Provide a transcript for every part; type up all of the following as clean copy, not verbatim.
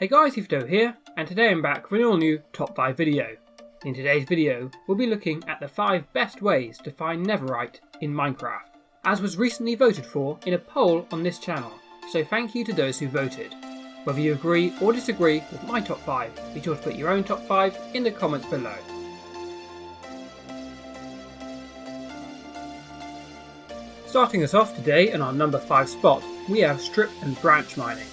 Hey guys, EthDo here, and today I'm back for an all new top 5 video. In today's video, we'll be looking at the 5 best ways to find Netherite in Minecraft, as was recently voted for in a poll on this channel, so thank you to those who voted. Whether you agree or disagree with my top 5, be sure to put your own top 5 in the comments below. Starting us off today in our number 5 spot, we have strip and branch mining.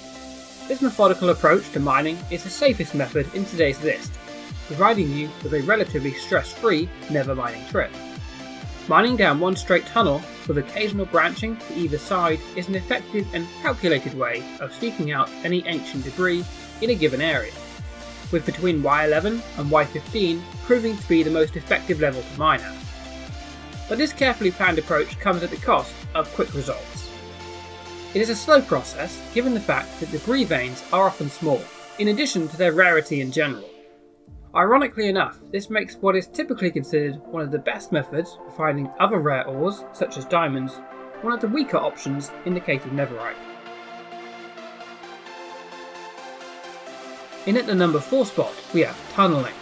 This methodical approach to mining is the safest method in today's list, providing you with a relatively stress-free nether mining trip. Mining down one straight tunnel with occasional branching to either side is an effective and calculated way of seeking out any ancient debris in a given area, with between Y11 and Y15 proving to be the most effective level to mine at. But this carefully planned approach comes at the cost of quick results. It is a slow process given the fact that debris veins are often small, in addition to their rarity in general. Ironically enough, this makes what is typically considered one of the best methods for finding other rare ores, such as diamonds, one of the weaker options in the case of netherite. In at the number 4 spot, we have tunnelling.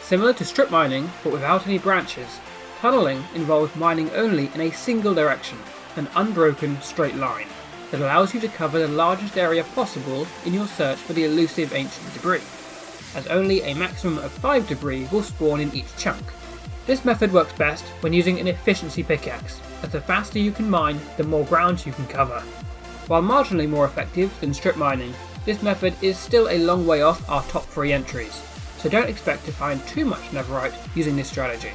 Similar to strip mining, but without any branches, tunnelling involves mining only in a single direction, an unbroken straight line, that allows you to cover the largest area possible in your search for the elusive ancient debris, as only a maximum of 5 debris will spawn in each chunk. This method works best when using an efficiency pickaxe, as the faster you can mine, the more ground you can cover. While marginally more effective than strip mining, this method is still a long way off our top 3 entries, so don't expect to find too much netherite using this strategy.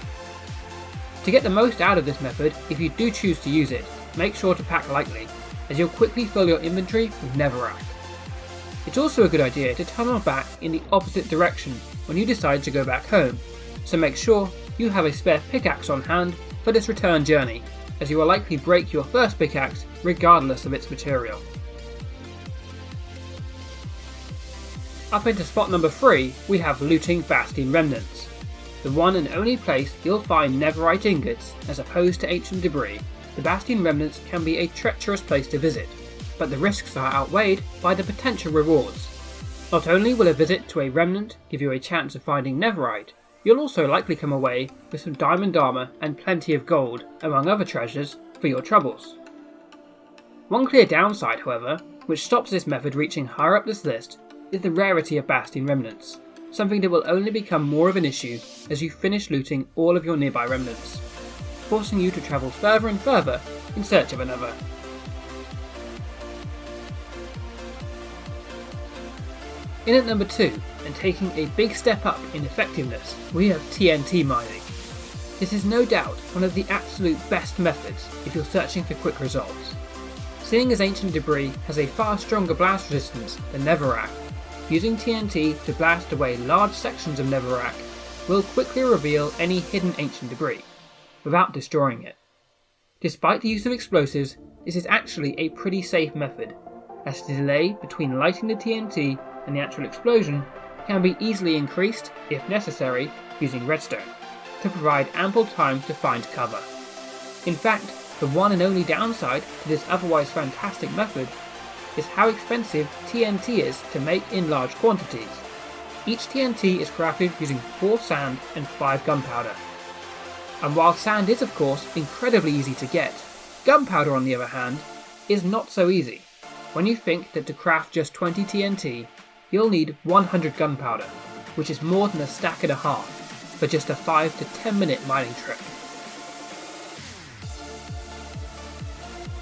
To get the most out of this method, if you do choose to use it, make sure to pack lightly, as you'll quickly fill your inventory with netherite. It's also a good idea to tunnel back in the opposite direction when you decide to go back home, so make sure you have a spare pickaxe on hand for this return journey, as you will likely break your first pickaxe regardless of its material. Up into spot number 3, we have looting Bastian Remnants, the one and only place you'll find netherite ingots as opposed to ancient debris. The Bastian Remnants can be a treacherous place to visit, but the risks are outweighed by the potential rewards. Not only will a visit to a remnant give you a chance of finding netherite, you'll also likely come away with some diamond armour and plenty of gold, among other treasures, for your troubles. One clear downside, however, which stops this method reaching higher up this list, is the rarity of Bastian Remnants, something that will only become more of an issue as you finish looting all of your nearby remnants, forcing you to travel further and further in search of another. In at number 2, and taking a big step up in effectiveness, we have TNT mining. This is no doubt one of the absolute best methods if you're searching for quick results. Seeing as ancient debris has a far stronger blast resistance than netherrack, using TNT to blast away large sections of netherrack will quickly reveal any hidden ancient debris, without destroying it. Despite the use of explosives, this is actually a pretty safe method, as the delay between lighting the TNT and the actual explosion can be easily increased, if necessary, using redstone, to provide ample time to find cover. In fact, the one and only downside to this otherwise fantastic method is how expensive TNT is to make in large quantities. Each TNT is crafted using 4 sand and 5 gunpowder. And while sand is of course incredibly easy to get, gunpowder on the other hand is not so easy. When you think that to craft just 20 TNT, you'll need 100 gunpowder, which is more than a stack and a half for just a 5 to 10 minute mining trip.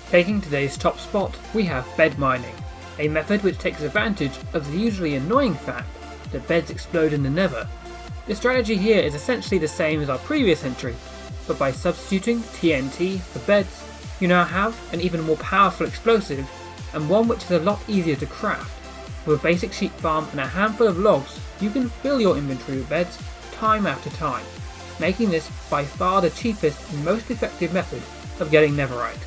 Taking today's top spot, we have bed mining, a method which takes advantage of the usually annoying fact that beds explode in the nether. The strategy here is essentially the same as our previous entry, but by substituting TNT for beds, you now have an even more powerful explosive, and one which is a lot easier to craft. With a basic sheep farm and a handful of logs, you can fill your inventory with beds time after time, making this by far the cheapest and most effective method of getting netherite.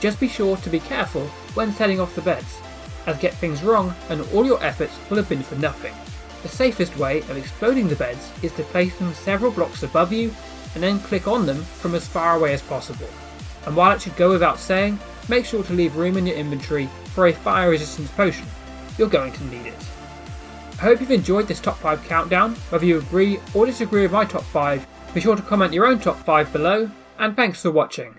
Just be sure to be careful when setting off the beds, as get things wrong and all your efforts will have been for nothing. The safest way of exploding the beds is to place them several blocks above you and then click on them from as far away as possible. And while it should go without saying, make sure to leave room in your inventory for a fire resistance potion. You're going to need it. I hope you've enjoyed this top 5 countdown. Whether you agree or disagree with my top 5, be sure to comment your own top 5 below, and thanks for watching.